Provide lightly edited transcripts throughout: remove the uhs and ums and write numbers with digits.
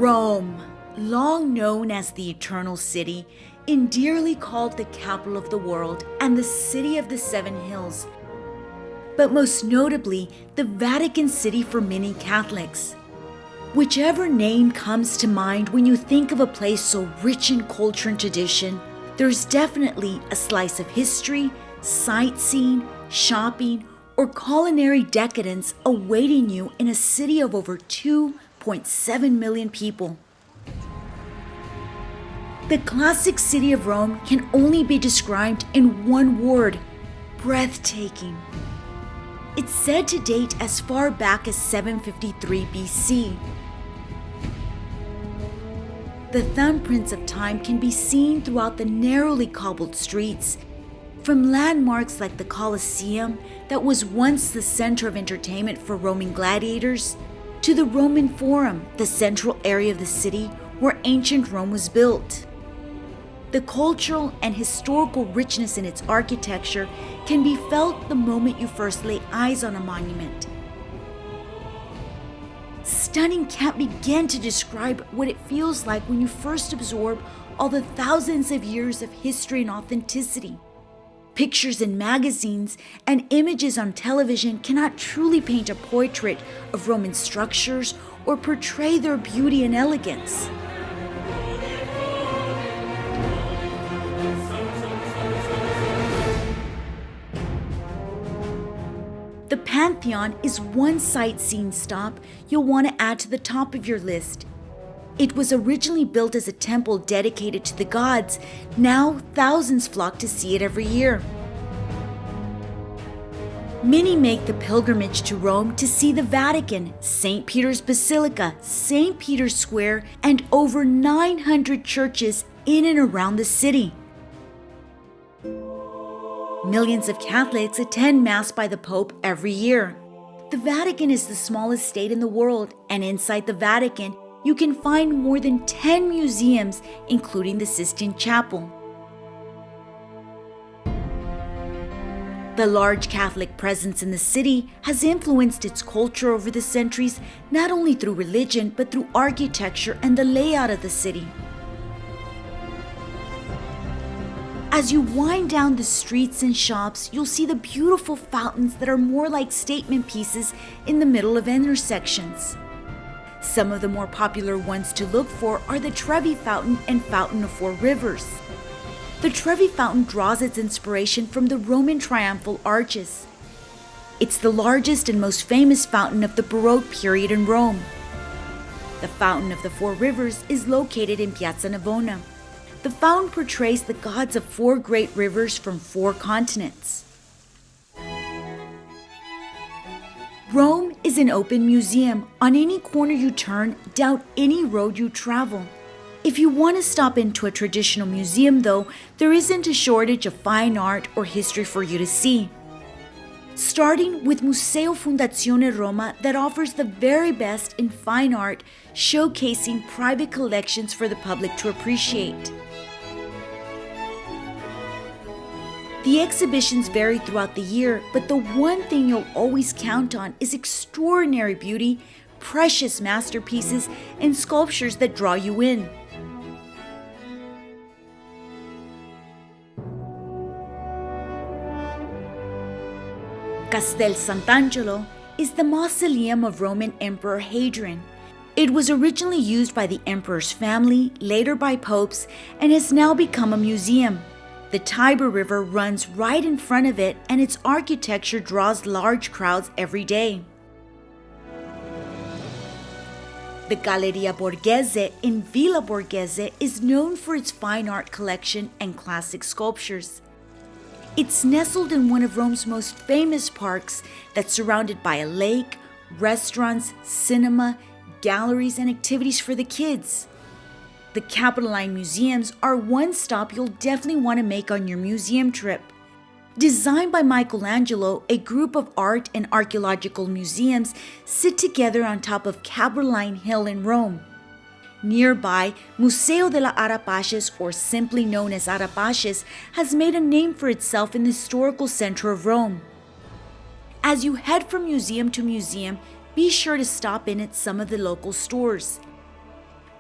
Rome, long known as the Eternal City, endearly called the capital of the world and the city of the seven hills, but most notably the Vatican City for many Catholics. Whichever name comes to mind when you think of a place so rich in culture and tradition, there's definitely a slice of history, sightseeing, shopping, or culinary decadence awaiting you in a city of over 2.7 million people. The classic city of Rome can only be described in one word: breathtaking. It's said to date as far back as 753 BC. The thumbprints of time can be seen throughout the narrowly cobbled streets, from landmarks like the Colosseum that was once the center of entertainment for Roman gladiators, to the Roman Forum, the central area of the city where ancient Rome was built. The cultural and historical richness in its architecture can be felt the moment you first lay eyes on a monument. Stunning can't begin to describe what it feels like when you first absorb all the thousands of years of history and authenticity. Pictures in magazines and images on television cannot truly paint a portrait of Roman structures or portray their beauty and elegance. The Pantheon is one sightseeing stop you'll want to add to the top of your list. It was originally built as a temple dedicated to the gods. Now thousands flock to see it every year. Many make the pilgrimage to Rome to see the Vatican, St. Peter's Basilica, St. Peter's Square, and over 900 churches in and around the city. Millions of Catholics attend Mass by the Pope every year. The Vatican is the smallest state in the world, and inside the Vatican, you can find more than 10 museums, including the Sistine Chapel. The large Catholic presence in the city has influenced its culture over the centuries, not only through religion, but through architecture and the layout of the city. As you wind down the streets and shops, you'll see the beautiful fountains that are more like statement pieces in the middle of intersections. Some of the more popular ones to look for are the Trevi Fountain and Fountain of Four Rivers. The Trevi Fountain draws its inspiration from the Roman triumphal arches. It's the largest and most famous fountain of the Baroque period in Rome. The Fountain of the Four Rivers is located in Piazza Navona. The fountain portrays the gods of four great rivers from four continents. Rome is an open museum. On any corner you turn, down any road you travel. If you want to stop into a traditional museum, though, there isn't a shortage of fine art or history for you to see. Starting with Museo Fondazione Roma, that offers the very best in fine art, showcasing private collections for the public to appreciate. The exhibitions vary throughout the year, but the one thing you'll always count on is extraordinary beauty, precious masterpieces, and sculptures that draw you in. Castel Sant'Angelo is the mausoleum of Roman Emperor Hadrian. It was originally used by the emperor's family, later by popes, and has now become a museum. The Tiber River runs right in front of it, and its architecture draws large crowds every day. The Galleria Borghese in Villa Borghese is known for its fine art collection and classic sculptures. It's nestled in one of Rome's most famous parks that's surrounded by a lake, restaurants, cinema, galleries, and activities for the kids. The Capitoline Museums are one stop you'll definitely want to make on your museum trip. Designed by Michelangelo, a group of art and archaeological museums sit together on top of Capitoline Hill in Rome. Nearby, Museo della Arapaces, or simply known as Arapaces, has made a name for itself in the historical center of Rome. As you head from museum to museum, be sure to stop in at some of the local stores.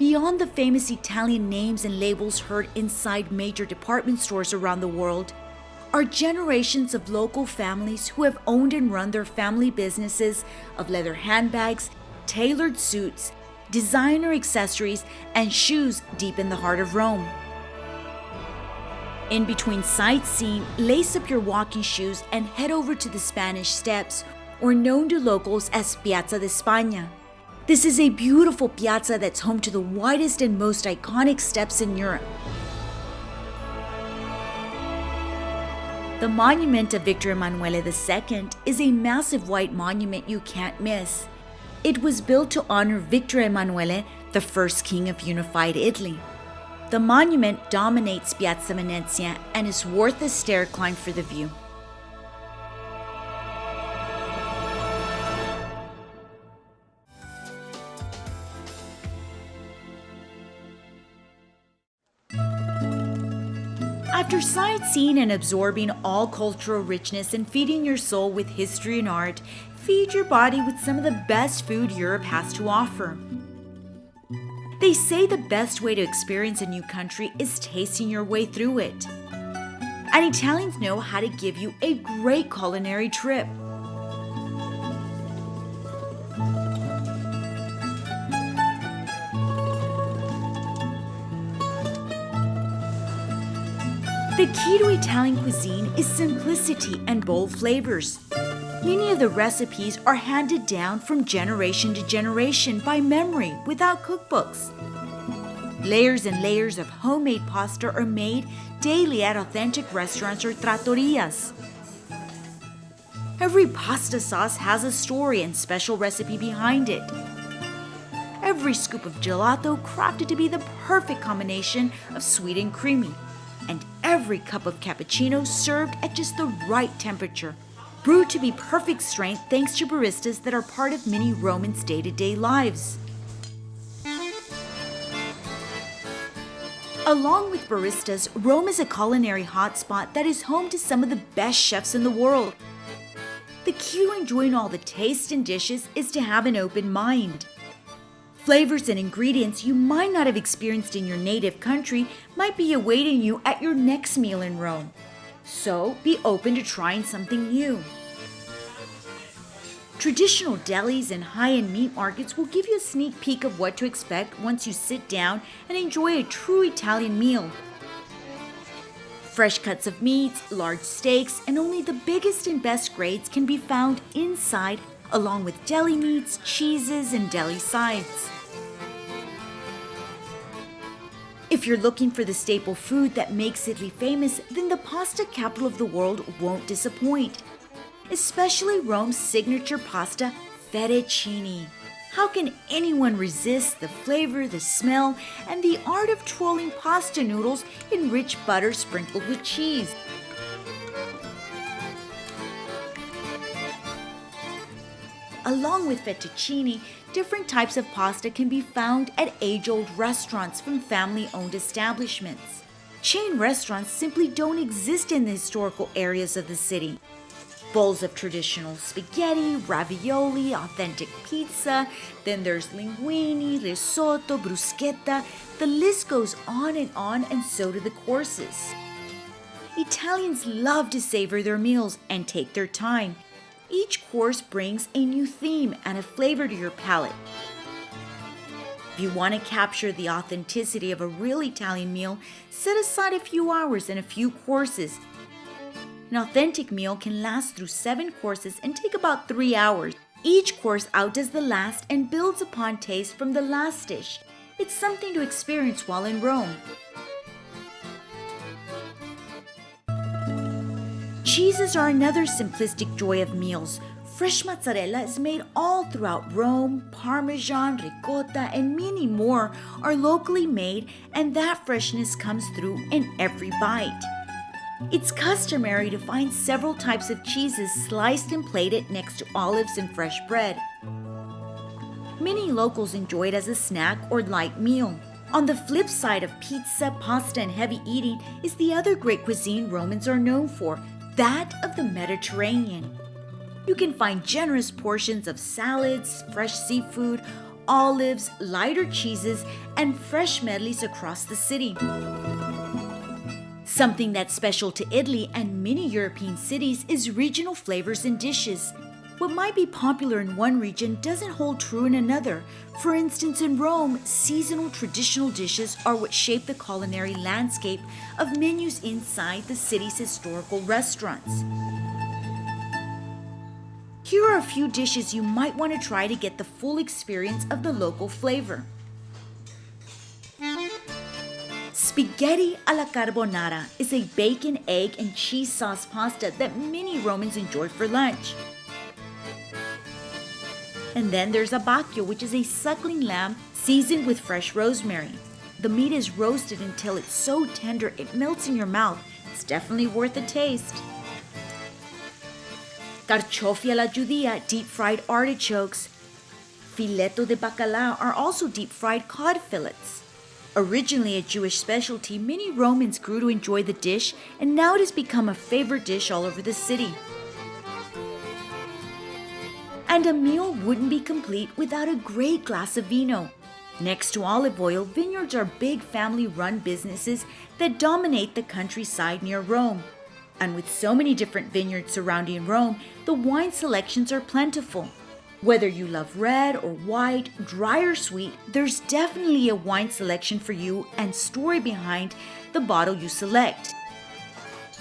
Beyond the famous Italian names and labels heard inside major department stores around the world, are generations of local families who have owned and run their family businesses of leather handbags, tailored suits, designer accessories, and shoes deep in the heart of Rome. In between sightseeing, lace up your walking shoes and head over to the Spanish Steps, or known to locals as Piazza de España. This is a beautiful piazza that's home to the widest and most iconic steps in Europe. The monument of Victor Emanuele II is a massive white monument you can't miss. It was built to honor Victor Emanuele, the first king of unified Italy. The monument dominates Piazza Venezia and is worth a stair climb for the view. After sightseeing and absorbing all cultural richness and feeding your soul with history and art, feed your body with some of the best food Europe has to offer. They say the best way to experience a new country is tasting your way through it. And Italians know how to give you a great culinary trip. The key to Italian cuisine is simplicity and bold flavors. Many of the recipes are handed down from generation to generation by memory without cookbooks. Layers and layers of homemade pasta are made daily at authentic restaurants or trattorias. Every pasta sauce has a story and special recipe behind it. Every scoop of gelato crafted to be the perfect combination of sweet and creamy. And every cup of cappuccino served at just the right temperature, brewed to be perfect strength thanks to baristas that are part of many Romans' day-to-day lives. Along with baristas, Rome is a culinary hotspot that is home to some of the best chefs in the world. The key to enjoying all the tastes and dishes is to have an open mind. Flavors and ingredients you might not have experienced in your native country might be awaiting you at your next meal in Rome. So be open to trying something new. Traditional delis and high-end meat markets will give you a sneak peek of what to expect once you sit down and enjoy a true Italian meal. Fresh cuts of meats, large steaks, and only the biggest and best grades can be found inside, along with deli meats, cheeses, and deli sides. If you're looking for the staple food that makes Italy famous, then the pasta capital of the world won't disappoint. Especially Rome's signature pasta, fettuccine. How can anyone resist the flavor, the smell, and the art of twirling pasta noodles in rich butter sprinkled with cheese? Along with fettuccine, different types of pasta can be found at age-old restaurants from family-owned establishments. Chain restaurants simply don't exist in the historical areas of the city. Bowls of traditional spaghetti, ravioli, authentic pizza, then there's linguine, risotto, bruschetta. The list goes on, and so do the courses. Italians love to savor their meals and take their time. Each course brings a new theme and a flavor to your palate. If you want to capture the authenticity of a real Italian meal, set aside a few hours and a few courses. An authentic meal can last through 7 courses and take about 3 hours. Each course outdoes the last and builds upon taste from the last dish. It's something to experience while in Rome. Cheeses are another simplistic joy of meals. Fresh mozzarella is made all throughout Rome. Parmesan, ricotta, and many more are locally made, and that freshness comes through in every bite. It's customary to find several types of cheeses sliced and plated next to olives and fresh bread. Many locals enjoy it as a snack or light meal. On the flip side of pizza, pasta, and heavy eating is the other great cuisine Romans are known for, that of the Mediterranean. You can find generous portions of salads, fresh seafood, olives, lighter cheeses, and fresh medleys across the city. Something that's special to Italy and many European cities is regional flavors and dishes. What might be popular in one region doesn't hold true in another. For instance, in Rome, seasonal traditional dishes are what shape the culinary landscape of menus inside the city's historical restaurants. Here are a few dishes you might want to try to get the full experience of the local flavor. Spaghetti alla carbonara is a bacon, egg, and cheese sauce pasta that many Romans enjoy for lunch. And then there's abbacchio, which is a suckling lamb seasoned with fresh rosemary. The meat is roasted until it's so tender it melts in your mouth. It's definitely worth a taste. Carciofi alla giudea, deep-fried artichokes. Filetto de bacalao are also deep-fried cod fillets. Originally a Jewish specialty, many Romans grew to enjoy the dish, and now it has become a favorite dish all over the city. And a meal wouldn't be complete without a great glass of vino. Next to olive oil, vineyards are big family-run businesses that dominate the countryside near Rome. And with so many different vineyards surrounding Rome, the wine selections are plentiful. Whether you love red or white, dry or sweet, there's definitely a wine selection for you and story behind the bottle you select.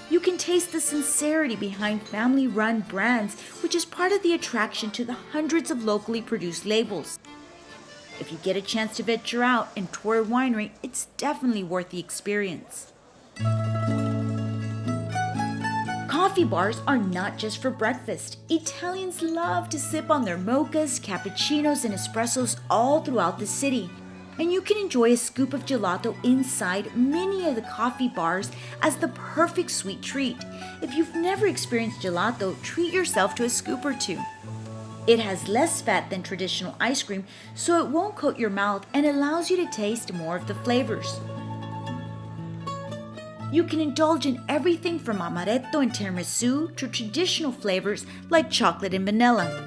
You can taste the sincerity behind family-run brands, which is part of the attraction to the hundreds of locally produced labels. If you get a chance to venture out and tour a winery, it's definitely worth the experience. Coffee bars are not just for breakfast. Italians love to sip on their mochas, cappuccinos, and espressos all throughout the city. And you can enjoy a scoop of gelato inside many of the coffee bars as the perfect sweet treat. If you've never experienced gelato, treat yourself to a scoop or two. It has less fat than traditional ice cream, so it won't coat your mouth and allows you to taste more of the flavors. You can indulge in everything from amaretto and tiramisu to traditional flavors like chocolate and vanilla.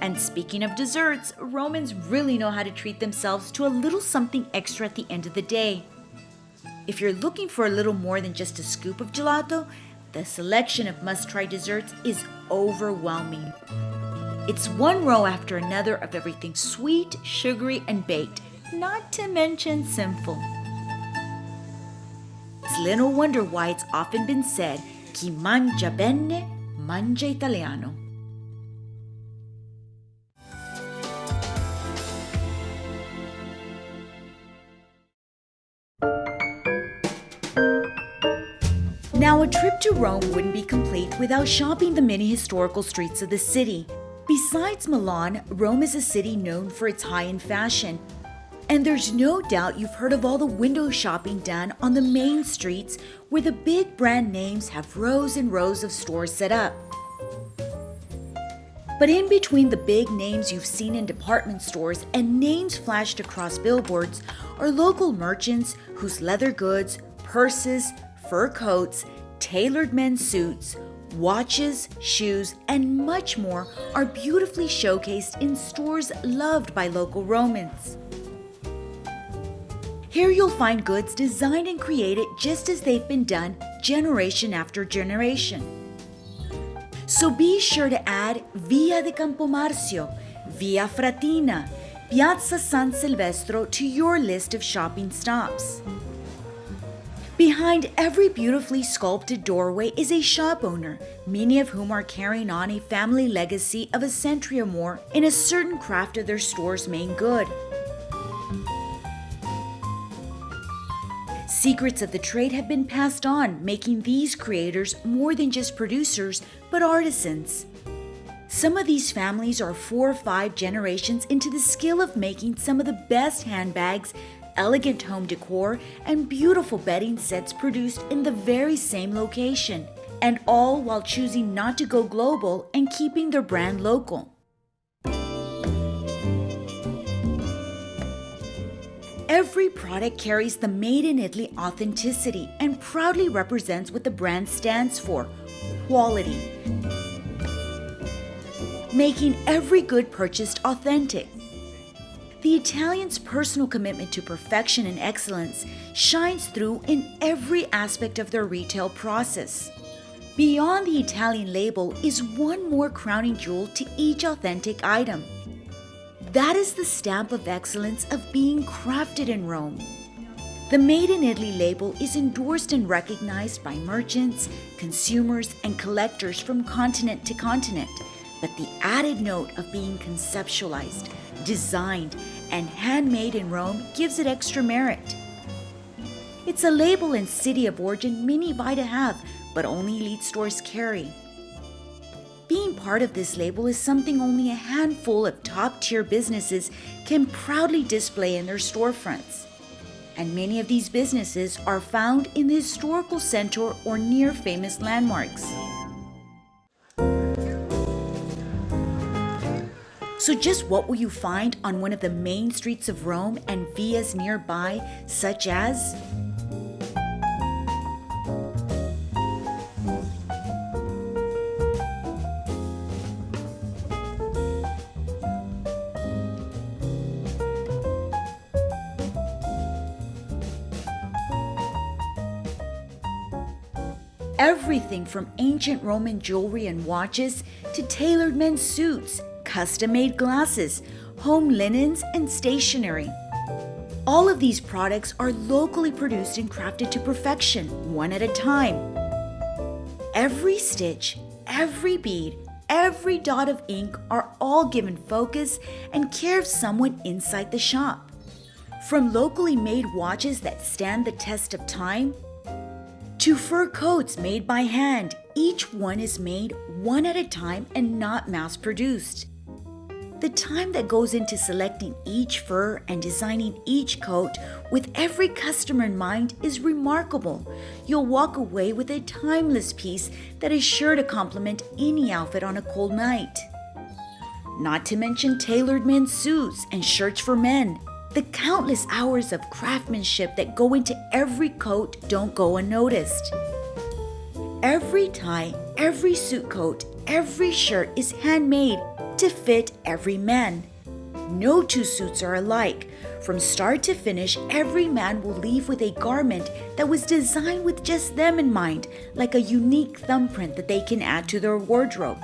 And speaking of desserts, Romans really know how to treat themselves to a little something extra at the end of the day. If you're looking for a little more than just a scoop of gelato, the selection of must-try desserts is overwhelming. It's one row after another of everything sweet, sugary, and baked, not to mention sinful. It's little wonder why it's often been said, "Chi mangia bene, mangia italiano." Now, a trip to Rome wouldn't be complete without shopping the many historical streets of the city. Besides Milan, Rome is a city known for its high-end fashion. And there's no doubt you've heard of all the window shopping done on the main streets where the big brand names have rows and rows of stores set up. But in between the big names you've seen in department stores and names flashed across billboards are local merchants whose leather goods, purses, fur coats, tailored men's suits, watches, shoes, and much more are beautifully showcased in stores loved by local Romans. Here you'll find goods designed and created just as they've been done generation after generation. So be sure to add Via di Campomarzio, Via Fratina, Piazza San Silvestro to your list of shopping stops. Behind every beautifully sculpted doorway is a shop owner, many of whom are carrying on a family legacy of a century or more in a certain craft of their store's main good. Secrets of the trade have been passed on, making these creators more than just producers, but artisans. Some of these families are 4 or 5 generations into the skill of making some of the best handbags, elegant home decor, and beautiful bedding sets produced in the very same location, and all while choosing not to go global and keeping their brand local. Every product carries the Made in Italy authenticity and proudly represents what the brand stands for: quality, making every good purchased authentic. The Italian's personal commitment to perfection and excellence shines through in every aspect of their retail process. Beyond the Italian label is one more crowning jewel to each authentic item. That is the stamp of excellence of being crafted in Rome. The Made in Italy label is endorsed and recognized by merchants, consumers, and collectors from continent to continent, but the added note of being conceptualized, designed, and handmade in Rome gives it extra merit. It's a label and city of origin many buy to have, but only elite stores carry. Being part of this label is something only a handful of top-tier businesses can proudly display in their storefronts. And many of these businesses are found in the historical center or near famous landmarks. So just what will you find on one of the main streets of Rome and vias nearby, such as everything from ancient Roman jewelry and watches to tailored men's suits, custom-made glasses, home linens, and stationery. All of these products are locally produced and crafted to perfection, one at a time. Every stitch, every bead, every dot of ink are all given focus and care of someone inside the shop. From locally made watches that stand the test of time, to fur coats made by hand, each one is made one at a time and not mass-produced. The time that goes into selecting each fur and designing each coat with every customer in mind is remarkable. You'll walk away with a timeless piece that is sure to complement any outfit on a cold night. Not to mention tailored men's suits and shirts for men. The countless hours of craftsmanship that go into every coat don't go unnoticed. Every tie, every suit coat, every shirt is handmade to fit every man. No two suits are alike. From start to finish, every man will leave with a garment that was designed with just them in mind, like a unique thumbprint that they can add to their wardrobe.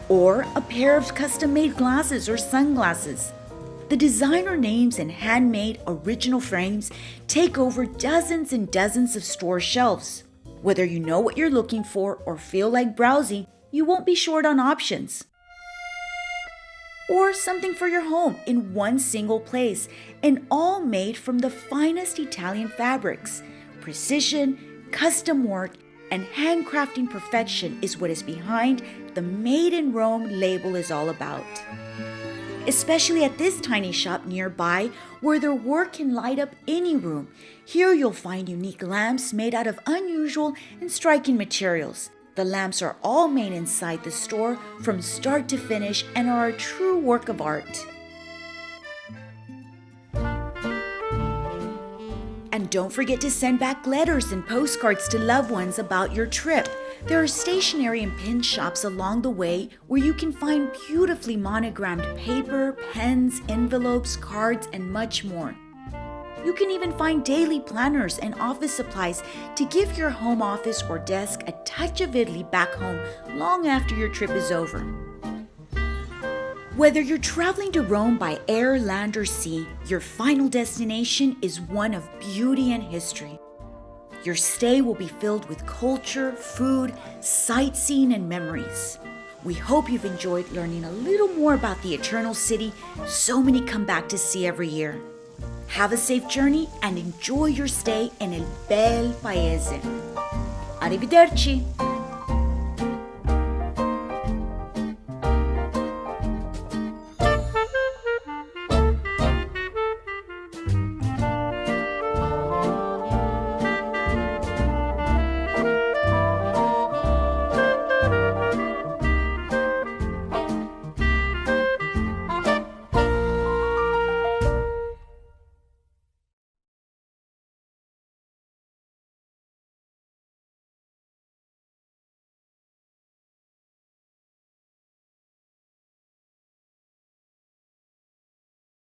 Or a pair of custom-made glasses or sunglasses. The designer names and handmade original frames take over dozens and dozens of store shelves. Whether you know what you're looking for or feel like browsing, you won't be short on options. Or something for your home in one single place, and all made from the finest Italian fabrics. Precision, custom work, and handcrafting perfection is what is behind the Made in Rome label is all about. Especially at this tiny shop nearby where their work can light up any room. Here you'll find unique lamps made out of unusual and striking materials. The lamps are all made inside the store from start to finish and are a true work of art. And don't forget to send back letters and postcards to loved ones about your trip. There are stationery and pin shops along the way where you can find beautifully monogrammed paper, pens, envelopes, cards, and much more. You can even find daily planners and office supplies to give your home office or desk a touch of Italy back home long after your trip is over. Whether you're traveling to Rome by air, land, or sea, your final destination is one of beauty and history. Your stay will be filled with culture, food, sightseeing, and memories. We hope you've enjoyed learning a little more about the Eternal City so many come back to see every year. Have a safe journey and enjoy your stay in El Bel Paese. Arrivederci!